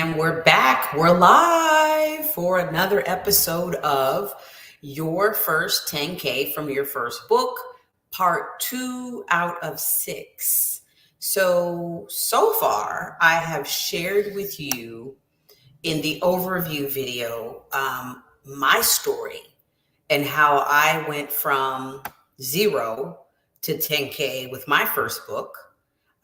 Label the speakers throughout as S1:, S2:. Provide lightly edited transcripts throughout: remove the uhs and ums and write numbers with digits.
S1: And we're back. We're live for another episode of Your First 10K from Your First Book, part 2 out of 6. So far, I have shared with you in the overview video my story and how I went from 0 to 10K with my first book.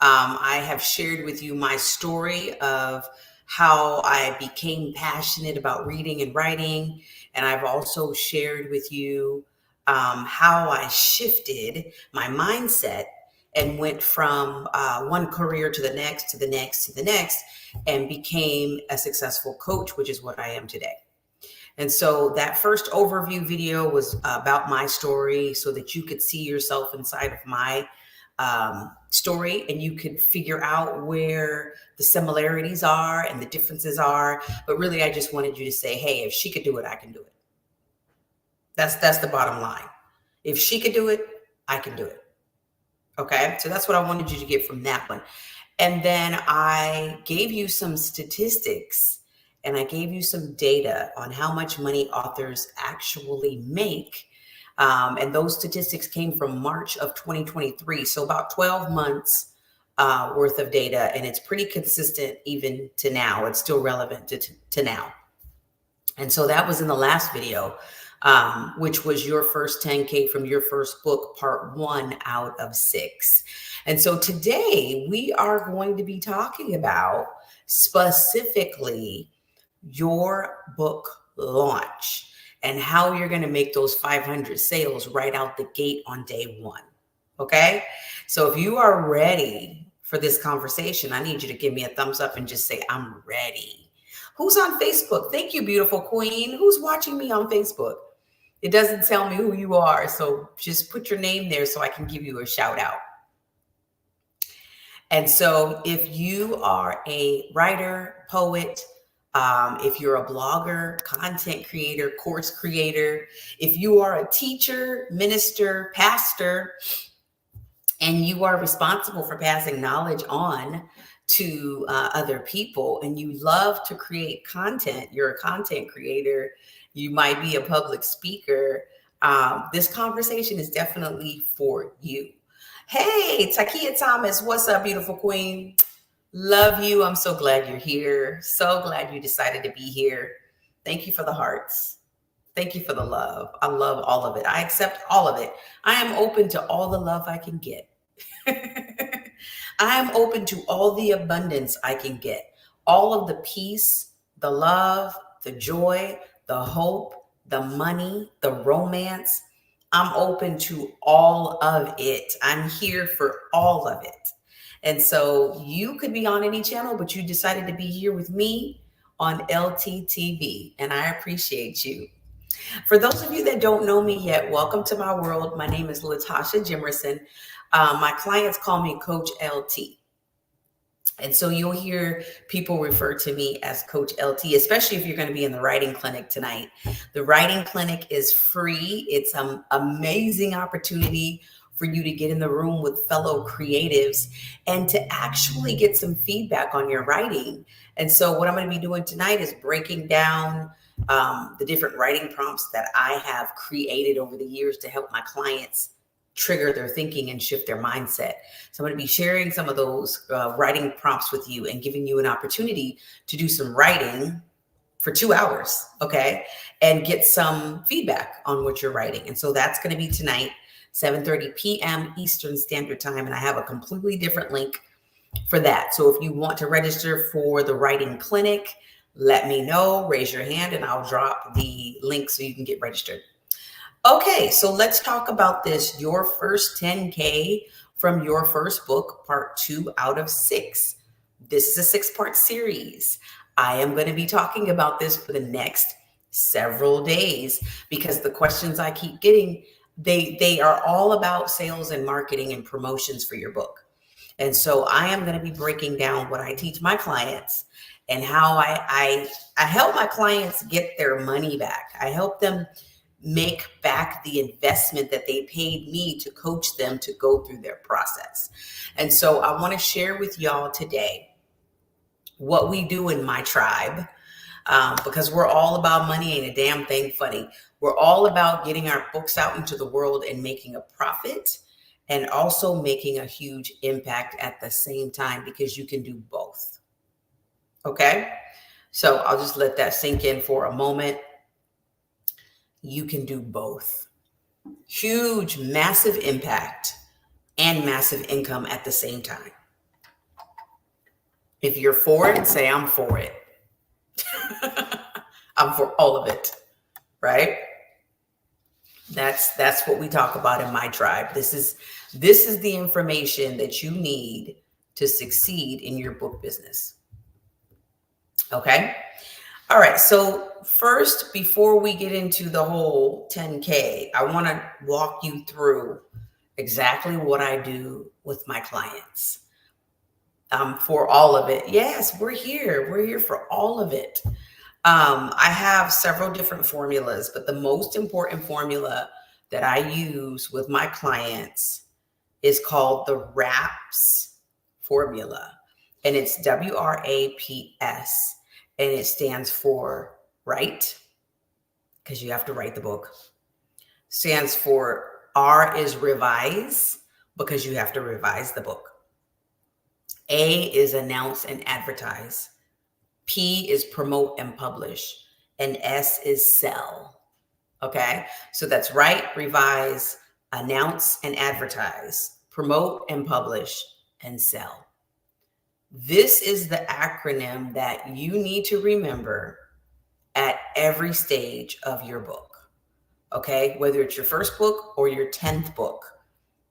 S1: I have shared with you my story of how I became passionate about reading and writing. And I've also shared with you how I shifted my mindset and went from one career to the next, to the next, to the next, and became a successful coach, which is what I am today. And so that first overview video was about my story so that you could see yourself inside of my story and you could figure out where the similarities are and the differences are. But really, I just wanted you to say, hey, if she could do it, I can do it. That's the bottom line. If she could do it, I can do it. Okay, so that's what I wanted you to get from that one. And then I gave you some statistics and I gave you some data on how much money authors actually make. And those statistics came from March of 2023. So about 12 months worth of data. And it's pretty consistent even to now. It's still relevant to now. And so that was in the last video, which was Your First 10K from Your First Book, part 1 out of 6. And so today we are going to be talking about specifically your book launch and how you're going to make those 500 sales right out the gate on day 1. Okay. So if you are ready for this conversation, I need you to give me a thumbs up and just say, I'm ready. Who's on Facebook? Thank you, beautiful queen. Who's watching me on Facebook? It doesn't tell me who you are. So just put your name there so I can give you a shout out. And so if you are a writer, poet, if you're a blogger, content creator, course creator, if you are a teacher, minister, pastor, and you are responsible for passing knowledge on to other people, and you love to create content, you're a content creator, you might be a public speaker, this conversation is definitely for you. Hey, Takia Thomas, what's up, beautiful queen? Love you. I'm so glad you're here. So glad you decided to be here. Thank you for the hearts. Thank you for the love. I love all of it. I accept all of it. I am open to all the love I can get. I am open to all the abundance I can get. All of the peace, the love, the joy, the hope, the money, the romance. I'm open to all of it. I'm here for all of it. And so you could be on any channel, but you decided to be here with me on LTTV, and I appreciate you. For those of you that don't know me yet, welcome to my world. My name is Latasha Jimerson. My clients call me Coach LT. And so you'll hear people refer to me as Coach LT, especially if you're going to be in the writing clinic tonight. The writing clinic is free. It's an amazing opportunity for you to get in the room with fellow creatives and to actually get some feedback on your writing. And so what I'm going to be doing tonight is breaking down the different writing prompts that I have created over the years to help my clients trigger their thinking and shift their mindset. So I'm going to be sharing some of those writing prompts with you and giving you an opportunity to do some writing for 2 hours, okay, and get some feedback on what you're writing. And so that's going to be tonight, 7:30 p.m. Eastern Standard Time. And I have a completely different link for that. So if you want to register for the writing clinic, let me know, raise your hand, and I'll drop the link so you can get registered. Okay, so let's talk about this. Your First 10K from Your First Book, part 2 out of 6. This is a 6-part series. I am going to be talking about this for the next several days because the questions I keep getting, they are all about sales and marketing and promotions for your book. And so I am going to be breaking down what I teach my clients and how I help my clients get their money back. I help them make back the investment that they paid me to coach them to go through their process. And so I want to share with y'all today what we do in my tribe, because we're all about money, ain't a damn thing funny. We're all about getting our books out into the world and making a profit, and also making a huge impact at the same time, because you can do both. Okay? So I'll just let that sink in for a moment. You can do both. Huge, massive impact and massive income at the same time. If you're for it, say I'm for it. I'm for all of it, right? That's what we talk about in my tribe. This is the information that you need to succeed in your book business. Okay? All right. So first, before we get into the whole 10K, I want to walk you through exactly what I do with my clients. For all of it. Yes, we're here. We're here for all of it. I have several different formulas, but the most important formula that I use with my clients is called the WRAPS formula. And it's WRAPS. And it stands for write, because you have to write the book. Stands for R is revise, because you have to revise the book. A is announce and advertise. P is promote and publish. And S is sell. Okay, so that's write, revise, announce and advertise, promote and publish, and sell. This is the acronym that you need to remember at every stage of your book. Okay, whether it's your first book or your 10th book,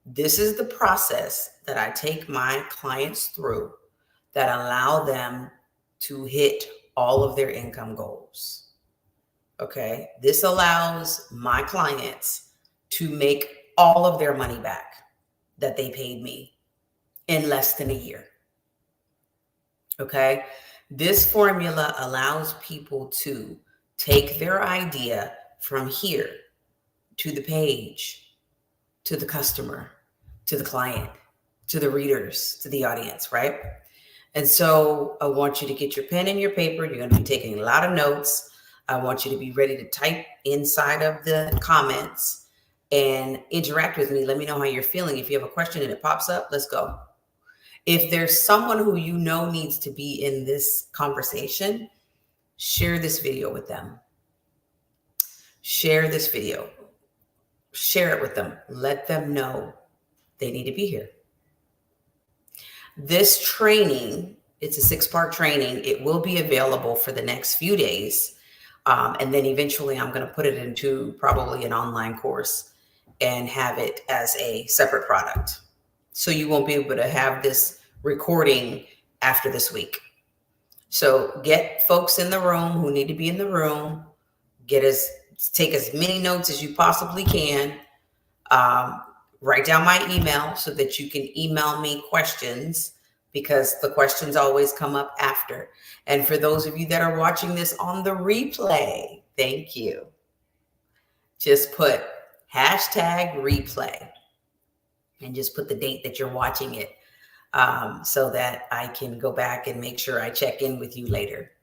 S1: this is the process that I take my clients through that allow them to hit all of their income goals. Okay, this allows my clients to make all of their money back that they paid me in less than a year. Okay, this formula allows people to take their idea from here to the page, to the customer, to the client, to the readers, to the audience, right? And so I want you to get your pen and your paper. You're going to be taking a lot of notes. I want you to be ready to type inside of the comments and interact with me. Let me know how you're feeling. If you have a question and it pops up, let's go. If there's someone who you know needs to be in this conversation, share this video with them. Share this video. Share it with them. Let them know they need to be here. This training, it's a 6-part training. It will be available for the next few days. And then eventually I'm going to put it into probably an online course and have it as a separate product. So you won't be able to have this recording after this week. So get folks in the room who need to be in the room. Take as many notes as you possibly can. Write down my email so that you can email me questions, because the questions always come up after. And for those of you that are watching this on the replay, thank you. Just put #replay and just put the date that you're watching it, so that I can go back and make sure I check in with you later.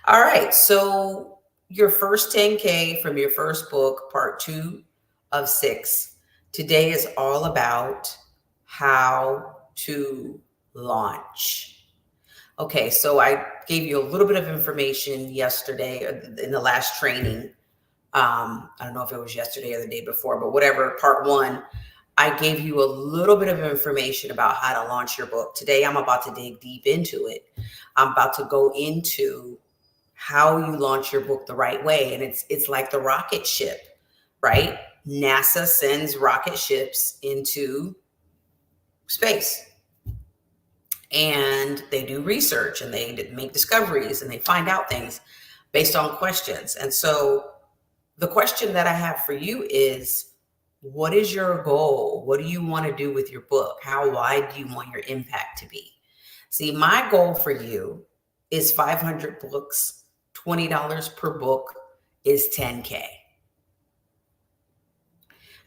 S1: All right. So your first 10K from your first book, part 2 of 6. Today is all about how to launch. Okay, so I gave you a little bit of information yesterday in the last training. I don't know if it was yesterday or the day before, but whatever, part 1, I gave you a little bit of information about how to launch your book. Today, I'm about to dig deep into it. I'm about to go into how you launch your book the right way. And it's like the rocket ship, right? NASA sends rocket ships into space, and they do research and they make discoveries and they find out things based on questions. And so the question that I have for you is, what is your goal? What do you want to do with your book? How wide do you want your impact to be? See, my goal for you is 500 books, $20 per book is 10K.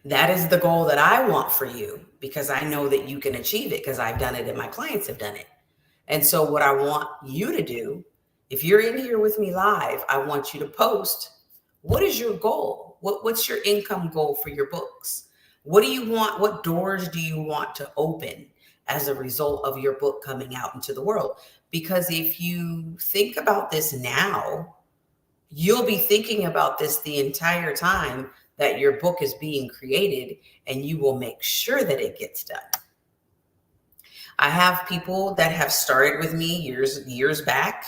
S1: That is the goal that I want for you, because I know that you can achieve it, because I've done it and my clients have done it. And so what I want you to do, if you're in here with me live, I want you to post, what is your goal? What's your income goal for your books? What do you want? What doors do you want to open as a result of your book coming out into the world? Because if you think about this now, you'll be thinking about this the entire time that your book is being created, and you will make sure that it gets done. I have people that have started with me years back,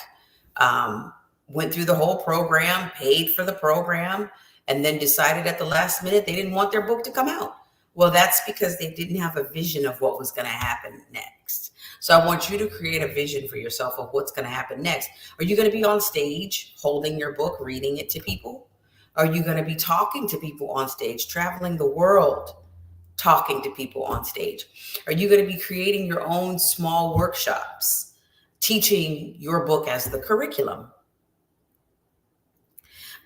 S1: went through the whole program, paid for the program, and then decided at the last minute they didn't want their book to come out. Well, that's because they didn't have a vision of what was going to happen next. So I want you to create a vision for yourself of what's going to happen next. Are you going to be on stage holding your book, reading it to people? Are you going to be talking to people on stage, traveling the world, talking to people on stage? Are you going to be creating your own small workshops, teaching your book as the curriculum?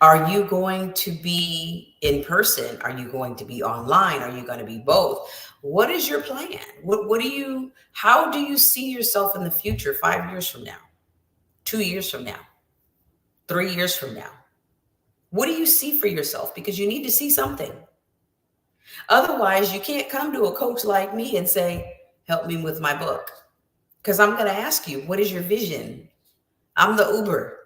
S1: Are you going to be in person? Are you going to be online? Are you going to be both? What is your plan? How do you see yourself in the future, 5 years from now, 2 years from now, 3 years from now? What do you see for yourself? Because you need to see something. Otherwise, you can't come to a coach like me and say, help me with my book. Because I'm going to ask you, what is your vision? I'm the Uber.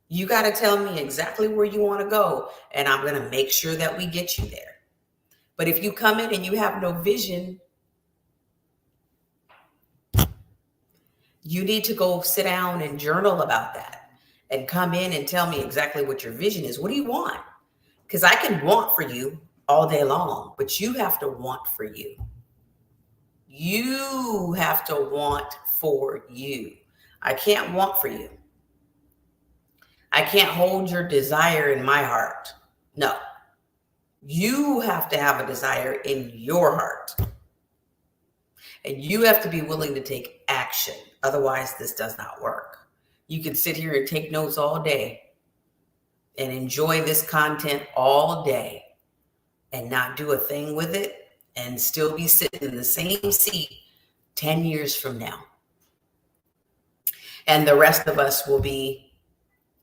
S1: You got to tell me exactly where you want to go, and I'm going to make sure that we get you there. But if you come in and you have no vision, you need to go sit down and journal about that and come in and tell me exactly what your vision is. What do you want? Because I can want for you all day long, but you have to want for you. You have to want for you. I can't want for you. I can't hold your desire in my heart. No. You have to have a desire in your heart. And you have to be willing to take action. Otherwise, this does not work. You can sit here and take notes all day and enjoy this content all day and not do a thing with it and still be sitting in the same seat 10 years from now. And the rest of us will be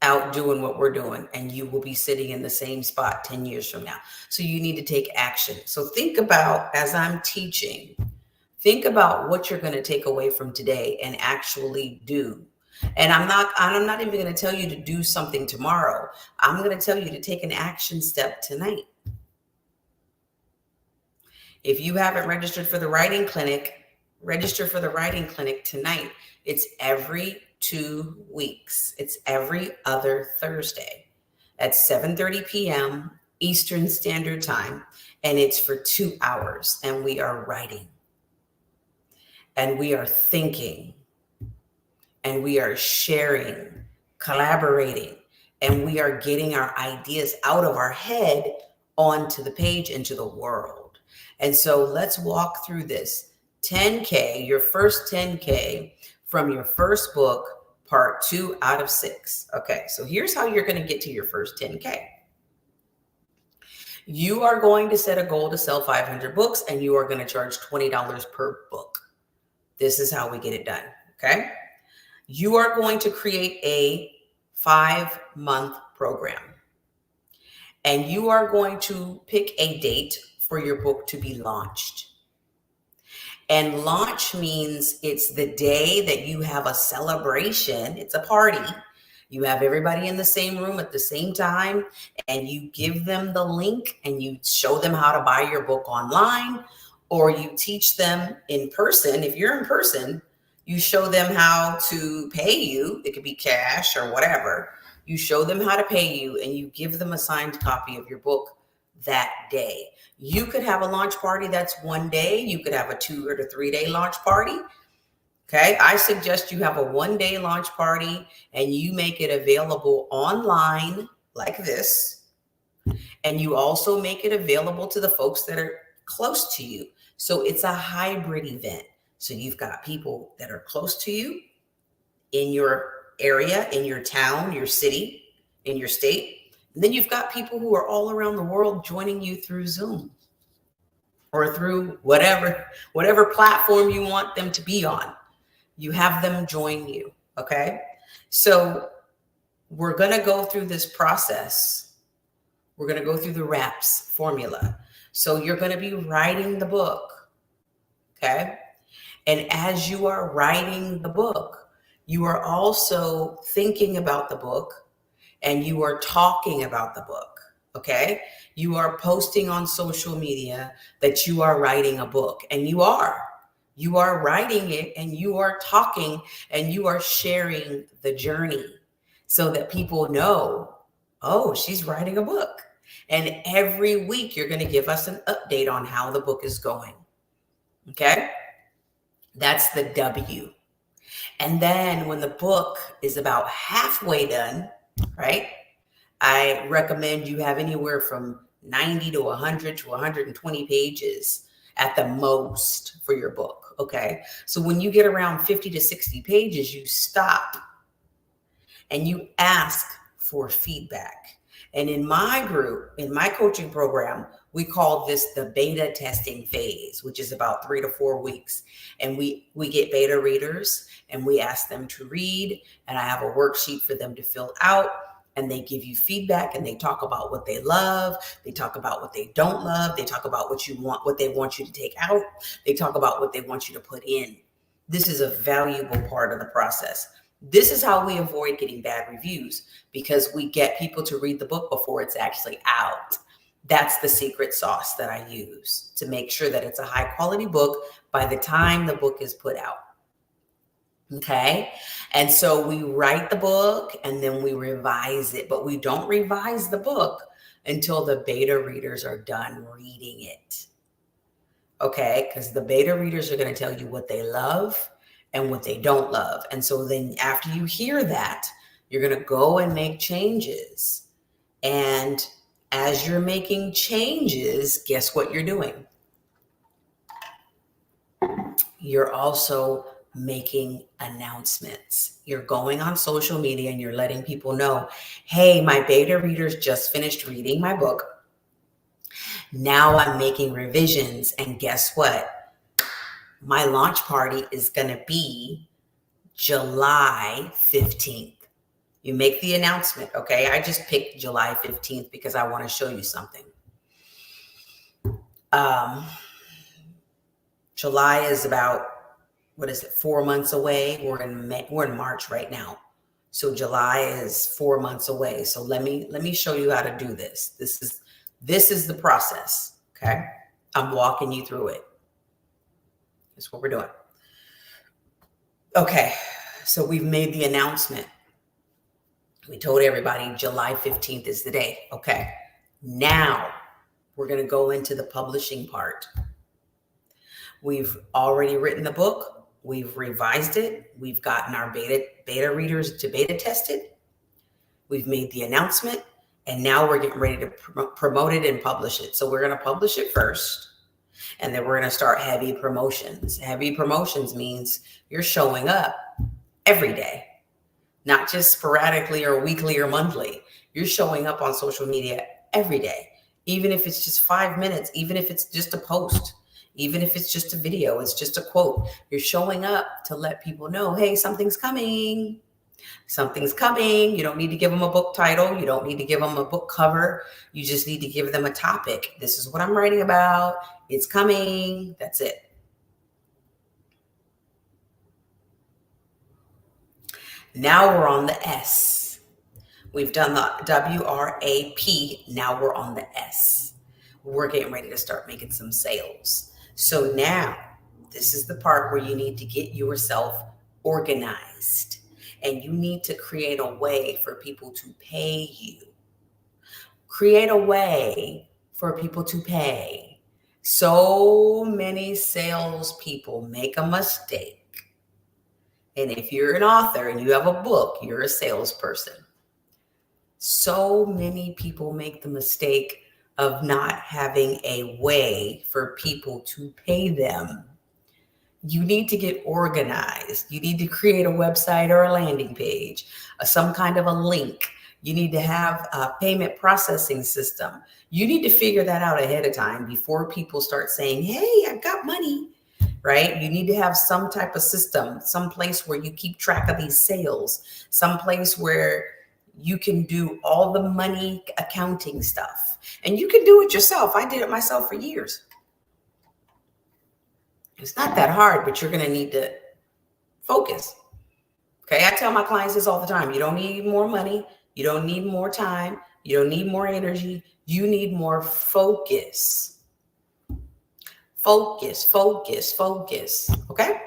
S1: out doing what we're doing, and you will be sitting in the same spot 10 years from now. So you need to take action. So think about, as I'm teaching, think about what you're going to take away from today and actually do. And I'm not even going to tell you to do something tomorrow. I'm going to tell you to take an action step tonight. If you haven't registered for the writing clinic, register for the writing clinic tonight. It's every 2 weeks. It's every other Thursday at 7:30 p.m. Eastern Standard Time. And it's for 2 hours. And we are writing. And we are thinking. And we are sharing, collaborating. And we are getting our ideas out of our head onto the page, into the world. And so let's walk through this. 10K, your first 10K from your first book, part 2 out of 6. Okay, so here's how you're going to get to your first 10K. You are going to set a goal to sell 500 books, and you are going to charge $20 per book. This is how we get it done, okay? You are going to create a 5-month program, and you are going to pick a date for your book to be launched. And launch means it's the day that you have a celebration. It's a party. You have everybody in the same room at the same time, and you give them the link and you show them how to buy your book online, or you teach them in person. If you're in person, you show them how to pay you. It could be cash or whatever. You show them how to pay you, and you give them a signed copy of your book that day. You could have a launch party that's 1 day. You could have a 2 or 3 day launch party. Okay. I suggest you have a 1 day launch party, and you make it available online like this. And you also make it available to the folks that are close to you. So it's a hybrid event. So you've got people that are close to you in your area, in your town, your city, in your state. And then you've got people who are all around the world joining you through Zoom or through whatever platform you want them to be on. You have them join you. Okay. So we're going to go through this process. We're going to go through the RAPS formula. So you're going to be writing the book. Okay. And as you are writing the book, you are also thinking about the book and you are talking about the book. Okay. You are posting on social media that you are writing a book, and you are writing it, and you are talking, and you are sharing the journey so that people know, oh, she's writing a book. And every week you're going to give us an update on how the book is going. Okay. That's the W. And then when the book is about halfway done, right? I recommend you have anywhere from 90 to 100 to 120 pages at the most for your book. Okay. So when you get around 50 to 60 pages, you stop and you ask for feedback. And in my group, in my coaching program, we call this the beta testing phase, which is about 3 to 4 weeks. And we get beta readers and we ask them to read, and I have a worksheet for them to fill out. And they give you feedback, and they talk about what they love. They talk about what they don't love. They talk about what you want, what they want you to take out. They talk about what they want you to put in. This is a valuable part of the process. This is how we avoid getting bad reviews, because we get people to read the book before it's actually out. That's the secret sauce that I use to make sure that it's a high quality book by the time the book is put out. Okay. And so we write the book and then we revise it, but we don't revise the book until the beta readers are done reading it. Okay. Because the beta readers are going to tell you what they love and what they don't love. And so then after you hear that, you're going to go and make changes. And as you're making changes, guess what you're doing? You're also making announcements. You're going on social media and you're letting people know, hey, my beta readers just finished reading my book. Now I'm making revisions. And guess what? My launch party is going to be July 15th. You make the announcement. Okay. I just picked July 15th because I want to show you something. July is about, 4 months away. We're in March right now. So July is 4 months away. So let me show you how to do this. This is the process. Okay. I'm walking you through it. That's what we're doing. Okay. So we've made the announcement. We told everybody July 15th is the day. Okay. Now we're going to go into the publishing part. We've already written the book. We've revised it. We've gotten our beta readers to beta test it. We've made the announcement, and now we're getting ready to promote it and publish it. So we're going to publish it first, and then we're going to start heavy promotions. Heavy promotions means you're showing up every day, not just sporadically or weekly or monthly. You're showing up on social media every day, even if it's just 5 minutes, even if it's just a post. Even if it's just a video, it's just a quote. You're showing up to let people know, hey, something's coming. Something's coming. You don't need to give them a book title. You don't need to give them a book cover. You just need to give them a topic. This is what I'm writing about. It's coming. That's it. Now we're on the S. We've done the WRAP. Now we're on the S. We're getting ready to start making some sales. So now this is the part where you need to get yourself organized, and you need to create a way for people to pay you. Create a way for people to pay. So many salespeople make a mistake. And if you're an author and you have a book, you're a salesperson. So many people make the mistake of not having a way for people to pay them. You need to get organized. You need to create a website or a landing page, some kind of a link. You need to have a payment processing system. You need to figure that out ahead of time before people start saying, hey, I've got money. right? You need to have some type of system, some place where you keep track of these sales, some place where you can do all the money accounting stuff. And you can do it yourself. I did it myself for years. It's not that hard, but you're going to need to focus. Okay, I tell my clients this all the time. You don't need more money. You don't need more time. You don't need more energy. You need more focus. Focus, focus, focus. Okay?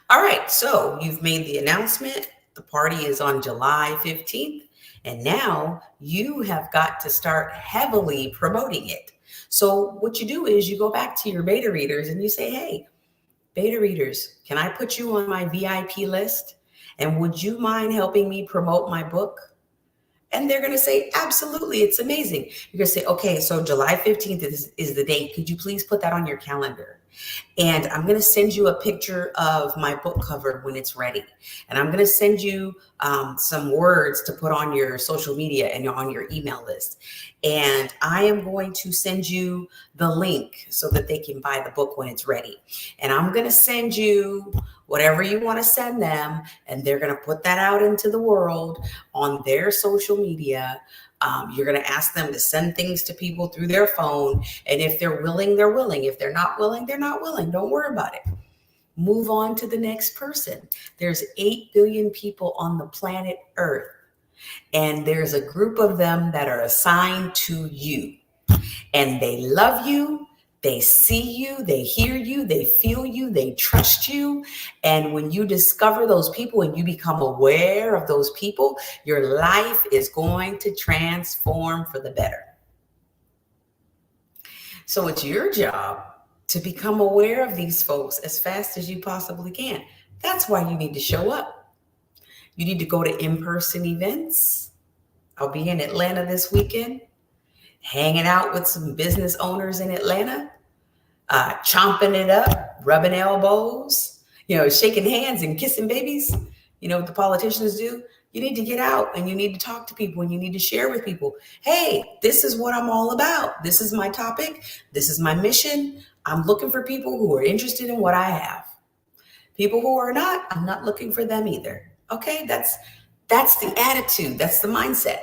S1: All right, so you've made the announcement. The party is on July 15th. And now you have got to start heavily promoting it. So what you do is you go back to your beta readers and you say, hey, beta readers, can I put you on my VIP list? And would you mind helping me promote my book? And they're going to say, absolutely, it's amazing. You're going to say, okay, so July 15th is the date. Could you please put that on your calendar? And I'm going to send you a picture of my book cover when it's ready. And I'm going to send you some words to put on your social media and on your email list. And I am going to send you the link so that they can buy the book when it's ready. And I'm going to send you whatever you want to send them. And they're going to put that out into the world on their social media. You're going to ask them to send things to people through their phone. And if they're willing, they're willing. If they're not willing, they're not willing. Don't worry about it. Move on to the next person. There's 8 billion people on the planet Earth. And there's a group of them that are assigned to you. And they love you. They see you, they hear you, they feel you, they trust you. And when you discover those people and you become aware of those people, your life is going to transform for the better. So it's your job to become aware of these folks as fast as you possibly can. That's why you need to show up. You need to go to in-person events. I'll be in Atlanta this weekend, hanging out with some business owners in Atlanta, chomping it up, rubbing elbows, shaking hands and kissing babies. You know what the politicians do? You need to get out and you need to talk to people and you need to share with people. Hey, this is what I'm all about. This is my topic. This is my mission. I'm looking for people who are interested in what I have. People who are not, I'm not looking for them either. Okay, that's the attitude. That's the mindset.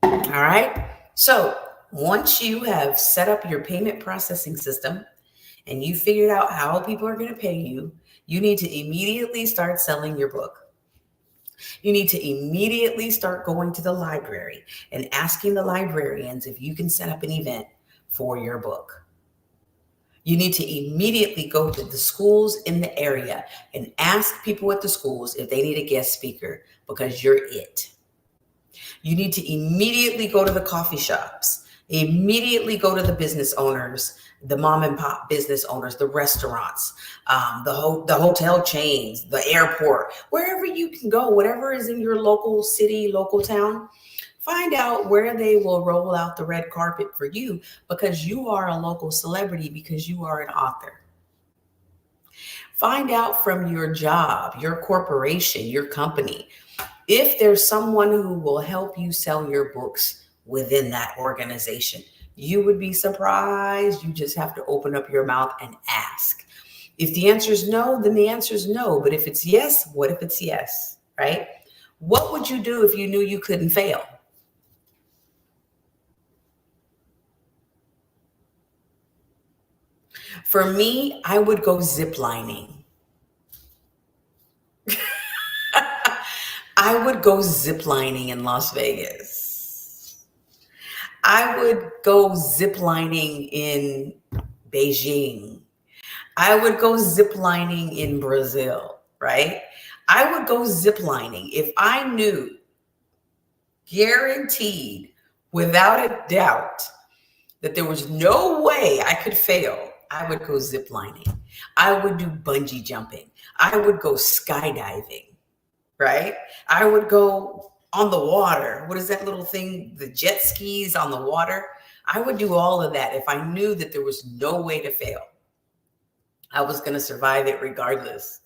S1: All right. So once you have set up your payment processing system and you figured out how people are going to pay you, you need to immediately start selling your book. You need to immediately start going to the library and asking the librarians if you can set up an event for your book. You need to immediately go to the schools in the area and ask people at the schools if they need a guest speaker because you're it. You need to immediately go to the coffee shops, immediately go to the business owners, the mom and pop business owners, the restaurants, the hotel chains, the airport, wherever you can go, whatever is in your local city, local town. Find out where they will roll out the red carpet for you because you are a local celebrity, because you are an author. Find out from your job, your corporation, your company, if there's someone who will help you sell your books within that organization. You would be surprised. You just have to open up your mouth and ask. If the answer is no, then the answer is no. But if it's yes, what if it's yes, right? What would you do if you knew you couldn't fail? For me, I would go ziplining. I would go ziplining in Las Vegas. I would go ziplining in Beijing. I would go ziplining in Brazil, right? I would go ziplining if I knew, guaranteed, without a doubt, that there was no way I could fail. I would go ziplining. I would do bungee jumping. I would go skydiving, right? I would go on the water. What is that little thing? The jet skis on the water. I would do all of that if I knew that there was no way to fail. I was going to survive it regardless.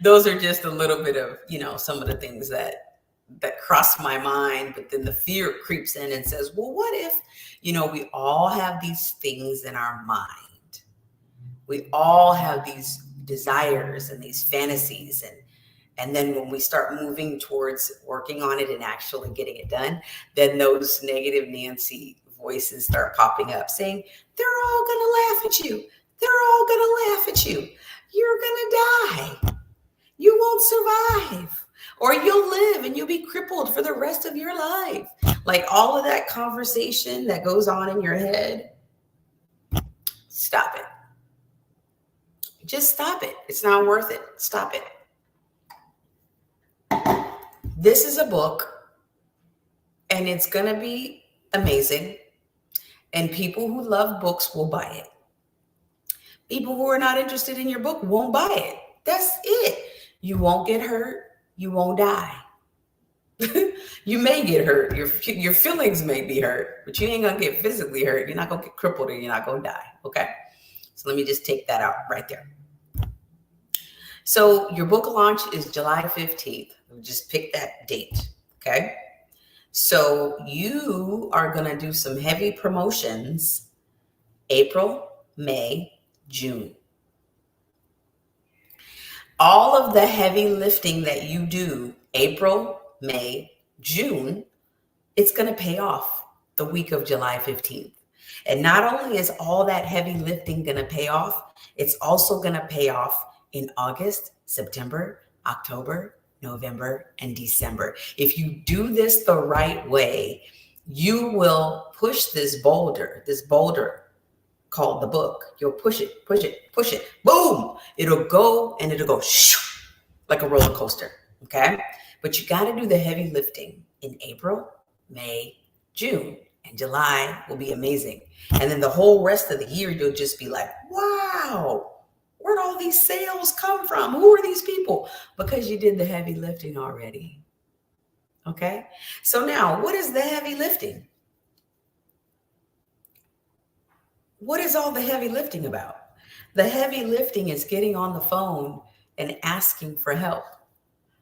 S1: Those are just a little bit of, some of the things that that cross my mind, but then the fear creeps in and says, well, what if, we all have these things in our mind. We all have these desires and these fantasies, and then when we start moving towards working on it and actually getting it done, then those negative Nancy voices start popping up saying, they're all going to laugh at you. They're all going to laugh at you. You're going to die. You won't survive. Or you'll live and you'll be crippled for the rest of your life. Like all of that conversation that goes on in your head, stop it. Just stop it. It's not worth it. Stop it. This is a book, and it's going to be amazing. And people who love books will buy it. People who are not interested in your book won't buy it. That's it. You won't get hurt. You won't die. You may get hurt. Your feelings may be hurt, but you ain't going to get physically hurt. You're not going to get crippled, and you're not going to die. Okay? So let me just take that out right there. So your book launch is July 15th. Just pick that date. Okay? So you are going to do some heavy promotions April, May, June. All of the heavy lifting that you do April, May, June, it's going to pay off the week of July 15th. And not only is all that heavy lifting going to pay off, it's also going to pay off in August, September, October, November, and December. If you do this the right way, you will push this boulder called the book. You'll push it. Boom! It'll go and it'll go like a roller coaster. Okay? But you got to do the heavy lifting in April, May, June, and July will be amazing. And then the whole rest of the year, you'll just be like, wow, where'd all these sales come from? Who are these people? Because you did the heavy lifting already. Okay? So now, what is the heavy lifting? What is all the heavy lifting about? The heavy lifting is getting on the phone and asking for help,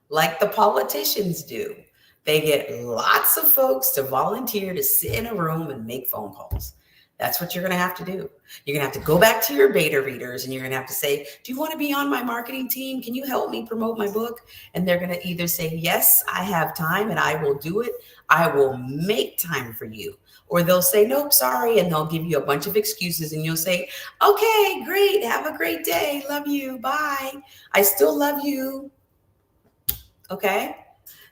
S1: like the politicians do. They get lots of folks to volunteer to sit in a room and make phone calls. That's what you're going to have to do. You're going to have to go back to your beta readers and you're going to have to say, do you want to be on my marketing team? Can you help me promote my book? And they're going to either say, yes, I have time and I will do it. I will make time for you. Or they'll say, nope, sorry. And they'll give you a bunch of excuses and you'll say, okay, great. Have a great day. Love you. Bye. I still love you. Okay.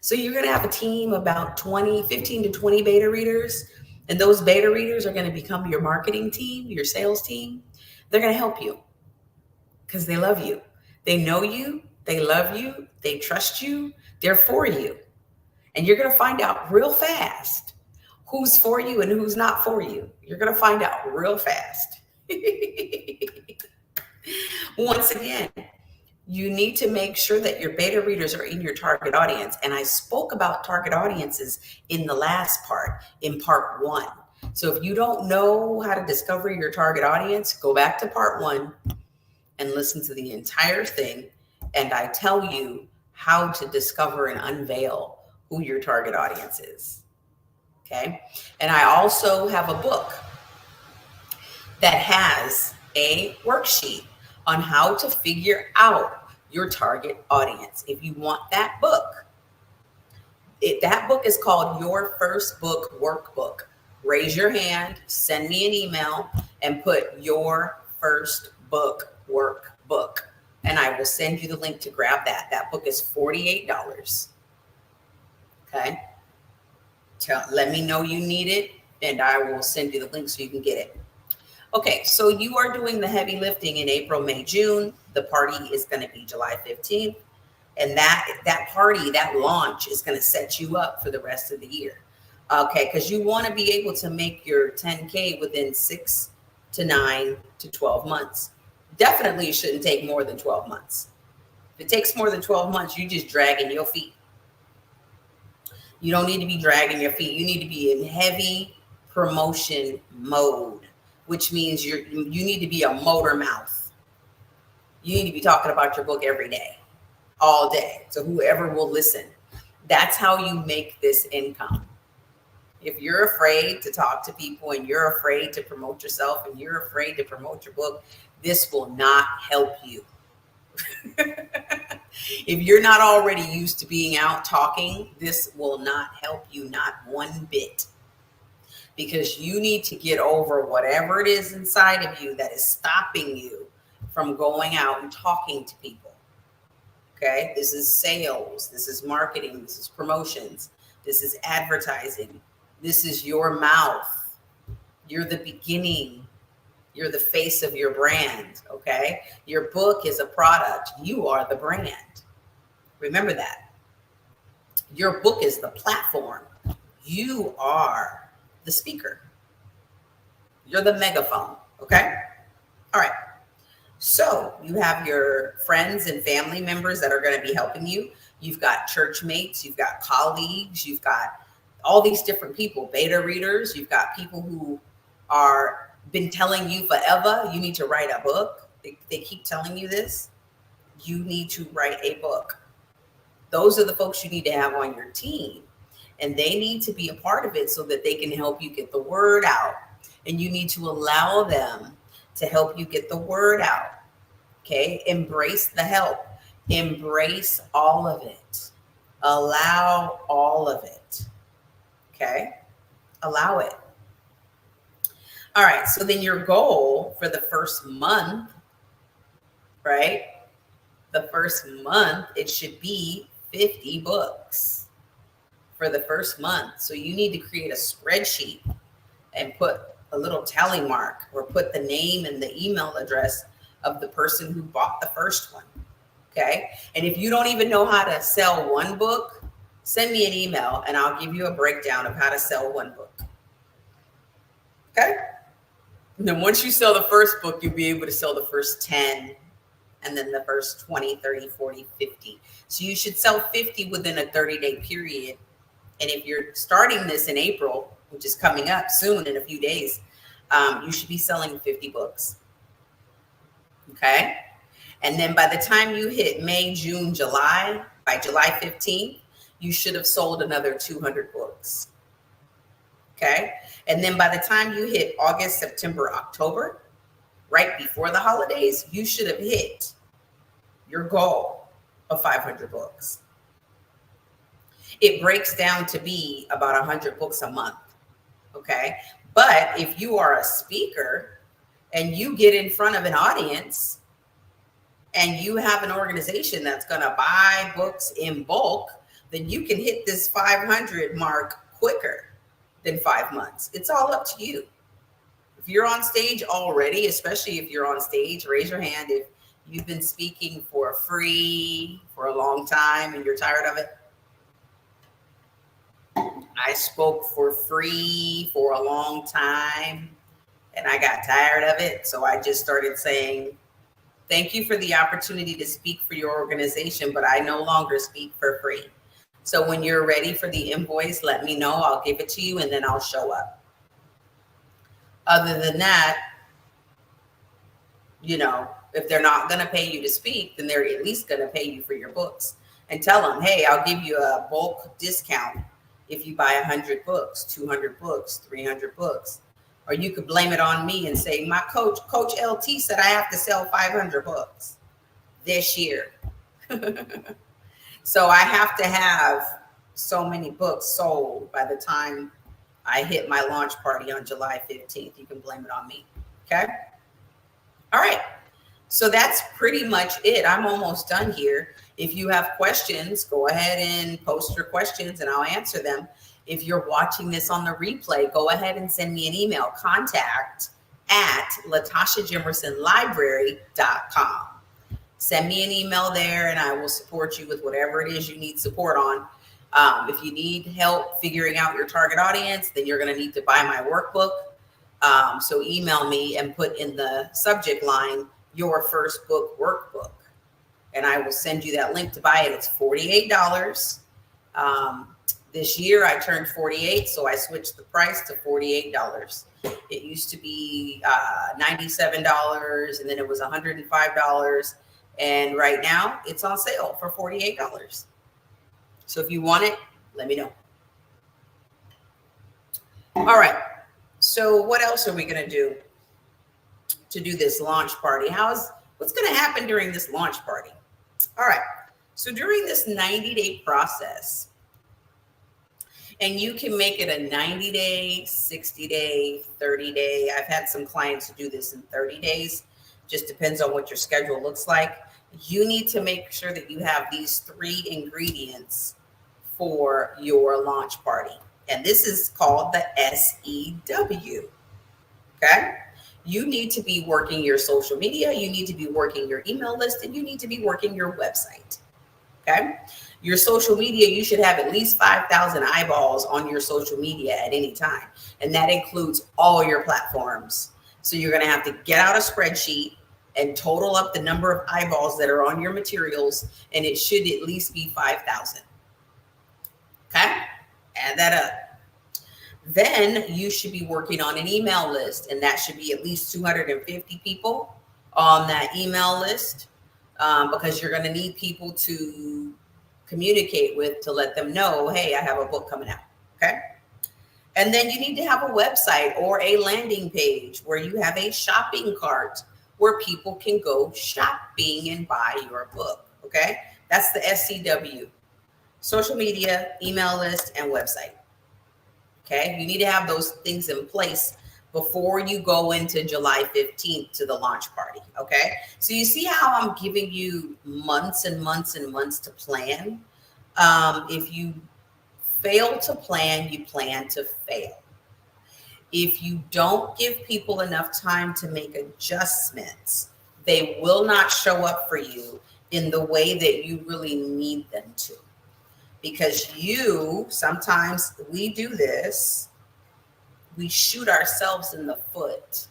S1: So you're going to have a team about 15 to 20 beta readers. And those beta readers are going to become your marketing team, your sales team. They're going to help you because they love you. They know you. They love you. They trust you. They're for you. And you're going to find out real fast who's for you and who's not for you. You're going to find out real fast. Once again, you need to make sure that your beta readers are in your target audience. And I spoke about target audiences in the last part, in part 1. So if you don't know how to discover your target audience, go back to part 1 and listen to the entire thing. And I tell you how to discover and unveil who your target audience is. Okay. And I also have a book that has a worksheet on how to figure out your target audience. If you want that book, that book is called Your First Book Workbook. Raise your hand, send me an email, and put Your First Book Workbook. And I will send you the link to grab that. That book is $48. Okay. Let me know you need it, and I will send you the link so you can get it. Okay, so you are doing the heavy lifting in April, May, June. The party is going to be July 15th. And that party, that launch is going to set you up for the rest of the year. Okay, because you want to be able to make your 10K within 6 to 9 to 12 months. Definitely it shouldn't take more than 12 months. If it takes more than 12 months, you're just dragging your feet. You don't need to be dragging your feet. You need to be in heavy promotion mode, which means you need to be a motor mouth. You need to be talking about your book every day, all day, to whoever will listen. That's how you make this income. If you're afraid to talk to people and you're afraid to promote yourself and you're afraid to promote your book, this will not help you. If you're not already used to being out talking, this will not help you, not one bit. Because you need to get over whatever it is inside of you that is stopping you from going out and talking to people. Okay? This is sales, this is marketing, this is promotions, this is advertising. This is your mouth. You're the beginning. You're the face of your brand, okay? Your book is a product. You are the brand. Remember that. Your book is the platform. You are the speaker. You're the megaphone, okay? All right. So you have your friends and family members that are going to be helping you. You've got church mates. You've got colleagues. You've got all these different people, beta readers. You've got people who are been telling you forever, you need to write a book. They keep telling you this. You need to write a book. Those are the folks you need to have on your team. And they need to be a part of it so that they can help you get the word out. And you need to allow them to help you get the word out. Okay? Embrace the help. Embrace all of it. Allow all of it. Okay? Allow it. All right. So then your goal for the first month, right? The first month, it should be 50 books for the first month. So you need to create a spreadsheet and put a little tally mark or put the name and the email address of the person who bought the first one. Okay. And if you don't even know how to sell one book, send me an email and I'll give you a breakdown of how to sell one book. Okay. And then once you sell the first book, you'll be able to sell the first 10 and then the first 20, 30, 40, 50. So you should sell 50 within a 30-day period. And if you're starting this in April, which is coming up soon in a few days, you should be selling 50 books. Okay. And then by the time you hit May, June, July, by July 15th, you should have sold another 200 books. Okay. And then by the time you hit August, September, October, right before the holidays, you should have hit your goal of 500 books. It breaks down to be about 100 books a month. Okay. But if you are a speaker and you get in front of an audience and you have an organization that's going to buy books in bulk, then you can hit this 500 mark quicker than 5 months. It's all up to you. If you're on stage already, especially if you're on stage, raise your hand if you've been speaking for free for a long time and you're tired of it. I spoke for free for a long time and I got tired of it. So I just started saying, thank you for the opportunity to speak for your organization, but I no longer speak for free. So when you're ready for the invoice, let me know. I'll give it to you and then I'll show up. Other than that, you know, if they're not going to pay you to speak, then they're at least going to pay you for your books. And tell them, hey, I'll give you a bulk discount if you buy 100 books, 200 books, 300 books. Or you could blame it on me and say, my coach LT said I have to sell 500 books this year. So I have to have so many books sold by the time I hit my launch party on July 15th. You can blame it on me. Okay. All right. So that's pretty much it. I'm almost done here. If you have questions, go ahead and post your questions and I'll answer them. If you're watching this on the replay, go ahead and send me an email, contact@LatashaJemersonLibrary.com. Send me an email there and I will support you with whatever it is you need support on. If you need help figuring out your target audience, then you're going to need to buy my workbook. So email me and put in the subject line, your first book workbook. And I will send you that link to buy it. It's $48. This year I turned 48, so I switched the price to $48. It used to be $97 and then it was $105. And right now it's on sale for $48. So if you want it, let me know. All right. So what else are we going to do this launch party? What's going to happen during this launch party? All right. So during this 90-day process, and you can make it a 90-day, 60-day, 30-day. I've had some clients who do this in 30 days. Just depends on what your schedule looks like. You need to make sure that you have these 3 ingredients for your launch party. And this is called the SEW. Okay? You need to be working your social media, you need to be working your email list, and you need to be working your website. Okay? Your social media, you should have at least 5,000 eyeballs on your social media at any time. And that includes all your platforms. So you're going to have to get out a spreadsheet and total up the number of eyeballs that are on your materials. And it should at least be 5,000. Okay? Add that up. Then you should be working on an email list. And that should be at least 250 people on that email list. Because you're going to need people to communicate with to let them know, hey, I have a book coming out. Okay. And then you need to have a website or a landing page where you have a shopping cart where people can go shopping and buy your book. Okay. That's the SCW: social media, email list, and website. Okay. You need to have those things in place before you go into July 15th to the launch party. Okay. So you see how I'm giving you months and months and months to plan. If you fail to plan, you plan to fail. If you don't give people enough time to make adjustments, they will not show up for you in the way that you really need them to. Because sometimes we do this, we shoot ourselves in the foot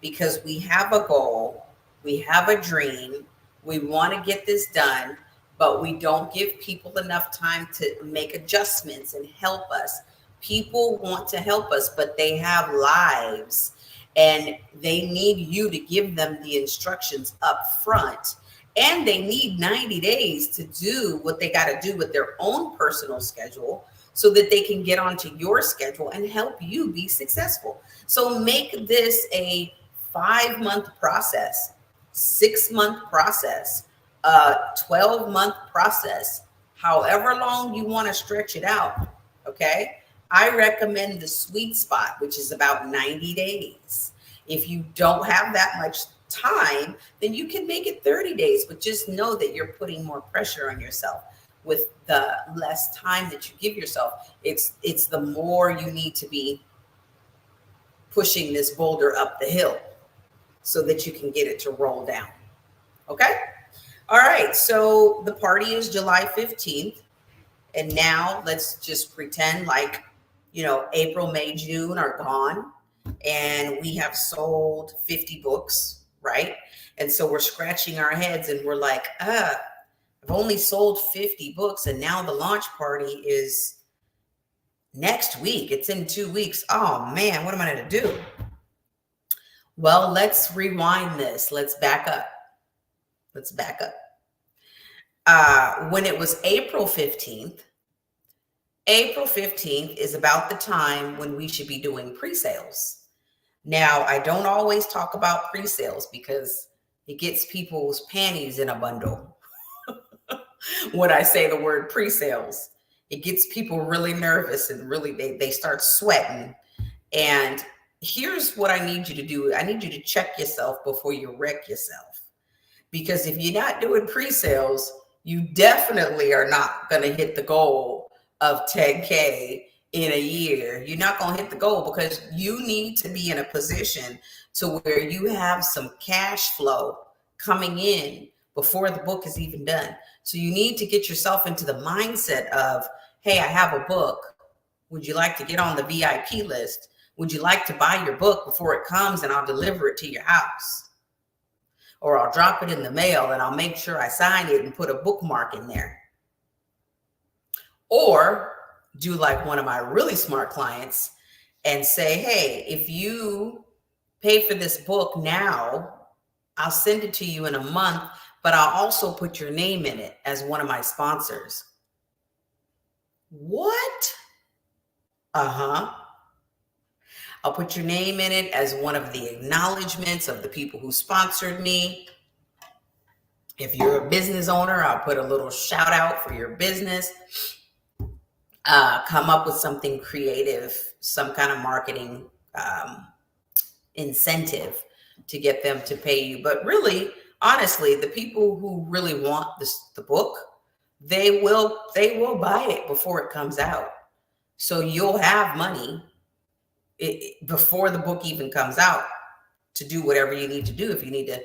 S1: because we have a goal, we have a dream, we want to get this done, but we don't give people enough time to make adjustments and help us. People want to help us, but they have lives and they need you to give them the instructions up front. And they need 90 days to do what they got to do with their own personal schedule so that they can get onto your schedule and help you be successful. So make this a 5-month process, 6-month process, a 12-month process, however long you want to stretch it out. Okay. I recommend the sweet spot, which is about 90 days. If you don't have that much time, then you can make it 30 days, but just know that you're putting more pressure on yourself. With the less time that you give yourself, it's the more you need to be pushing this boulder up the hill so that you can get it to roll down. Okay. All right. So the party is July 15th. And now let's just pretend like, April, May, June are gone and we have sold 50 books, right? And so we're scratching our heads and we're like, I've only sold 50 books and now the launch party is next week. It's in 2 weeks. Oh man, what am I going to do? Well, let's rewind this. Let's back up. When it was April 15th is about the time when we should be doing pre-sales. Now, I don't always talk about pre-sales because it gets people's panties in a bundle. When I say the word pre-sales, it gets people really nervous and really they start sweating. And here's what I need you to do. I need you to check yourself before you wreck yourself. Because if you're not doing pre-sales, you definitely are not going to hit the goal of 10K in a year. You're not going to hit the goal because you need to be in a position to where you have some cash flow coming in before the book is even done. So you need to get yourself into the mindset of, hey, I have a book. Would you like to get on the VIP list? Would you like to buy your book before it comes and I'll deliver it to your house? Or I'll drop it in the mail and I'll make sure I sign it and put a bookmark in there. Or do like one of my really smart clients and say, hey, if you pay for this book now, I'll send it to you in a month, but I'll also put your name in it as one of my sponsors. What? Uh-huh. I'll put your name in it as one of the acknowledgments of the people who sponsored me. If you're a business owner, I'll put a little shout out for your business. Come up with something creative, some kind of marketing incentive to get them to pay you. But really, honestly, the people who really want the book, they will buy it before it comes out. So you'll have money before the book even comes out to do whatever you need to do. If you need to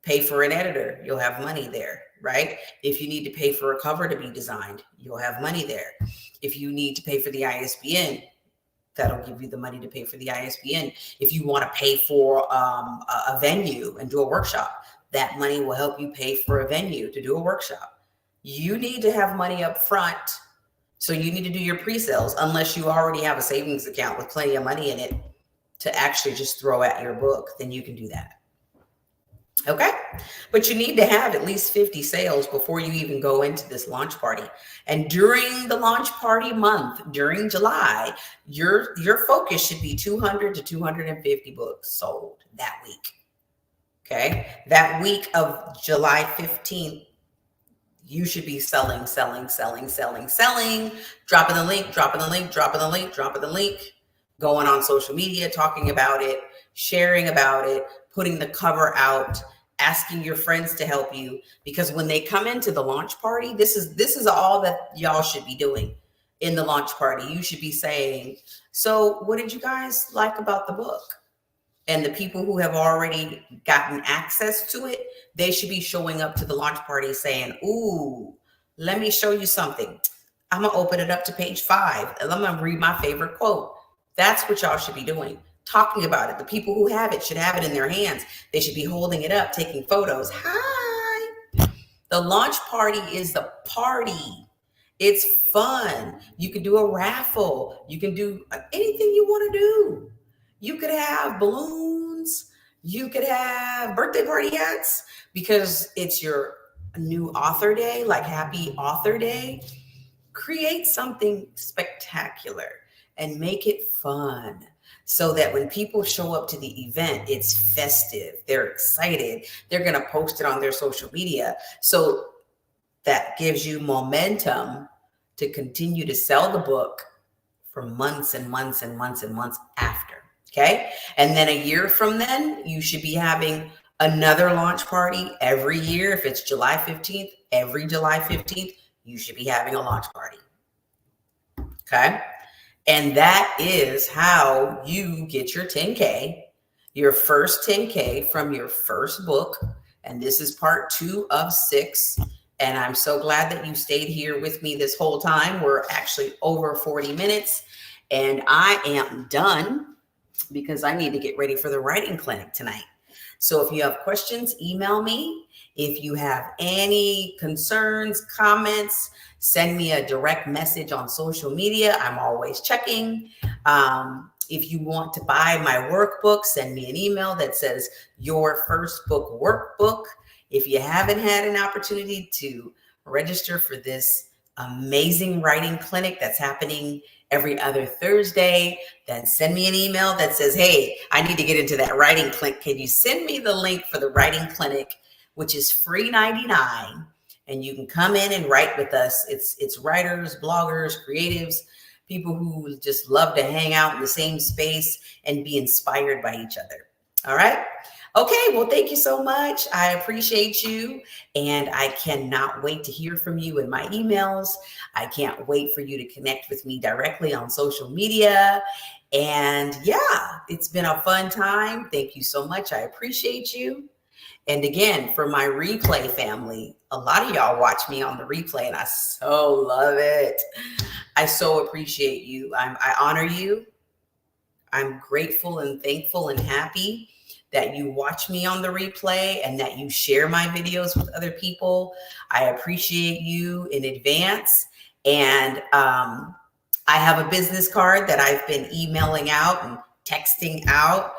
S1: pay for an editor, you'll have money there, right? If you need to pay for a cover to be designed, you'll have money there. If you need to pay for the ISBN, that'll give you the money to pay for the ISBN. If you want to pay for a venue and do a workshop, that money will help you pay for a venue to do a workshop. You need to have money up front. So you need to do your pre-sales unless you already have a savings account with plenty of money in it to actually just throw at your book, then you can do that. Okay. But you need to have at least 50 sales before you even go into this launch party. And during the launch party month, during July, your focus should be 200 to 250 books sold that week. Okay. That week of July 15th, you should be selling, dropping the link, going on social media, talking about it, sharing about it, putting the cover out, asking your friends to help you. Because when they come into the launch party, this is all that y'all should be doing in the launch party. You should be saying, so what did you guys like about the book? And the people who have already gotten access to it, they should be showing up to the launch party saying, ooh, let me show you something. I'm going to open it up to page 5 and I'm going to read my favorite quote. That's what y'all should be doing. Talking about it. The people who have it should have it in their hands. They should be holding it up, taking photos. Hi. The launch party is the party. It's fun. You can do a raffle. You can do anything you want to do. You could have balloons. You could have birthday party hats because it's your new author day, like happy author day. Create something spectacular and make it fun so that when people show up to the event, it's festive. They're excited. They're going to post it on their social media. So that gives you momentum to continue to sell the book for months and months and months and months after. Okay. And then a year from then, you should be having another launch party every year. If it's July 15th, every July 15th, you should be having a launch party. Okay. And that is how you get your 10K, your first 10K from your first book. And this is part 2 of 6. And I'm so glad that you stayed here with me this whole time. We're actually over 40 minutes and I am done because I need to get ready for the writing clinic tonight. So if you have questions, email me. If you have any concerns, comments, send me a direct message on social media. I'm always checking. If you want to buy my workbook, send me an email that says your first book workbook. If you haven't had an opportunity to register for this amazing writing clinic that's happening every other Thursday, then send me an email that says, hey, I need to get into that writing clinic. Can you send me the link for the writing clinic, which is free 99, and you can come in and write with us. It's writers, bloggers, creatives, people who just love to hang out in the same space and be inspired by each other. All right. Okay, well, thank you so much. I appreciate you, and I cannot wait to hear from you in my emails. I can't wait for you to connect with me directly on social media. And yeah, it's been a fun time. Thank you so much. I appreciate you. And again, for my replay family, a lot of y'all watch me on the replay, and I so love it. I so appreciate you. I honor you. I'm grateful and thankful and happy that you watch me on the replay and that you share my videos with other people. I appreciate you in advance. And I have a business card that I've been emailing out and texting out.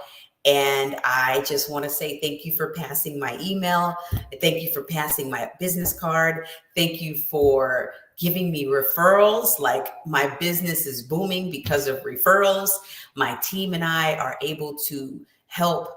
S1: And I just want to say thank you for passing my email. Thank you for passing my business card. Thank you for giving me referrals. Like, my business is booming because of referrals. My team and I are able to help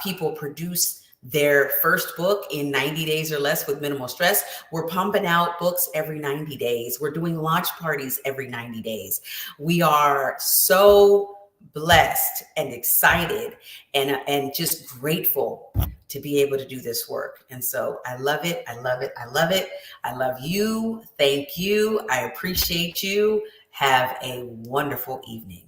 S1: people produce their first book in 90 days or less with minimal stress. We're pumping out books every 90 days. We're doing launch parties every 90 days. We are so blessed and excited and just grateful to be able to do this work. And so I love it. I love it. I love it. I love you. Thank you. I appreciate you. Have a wonderful evening.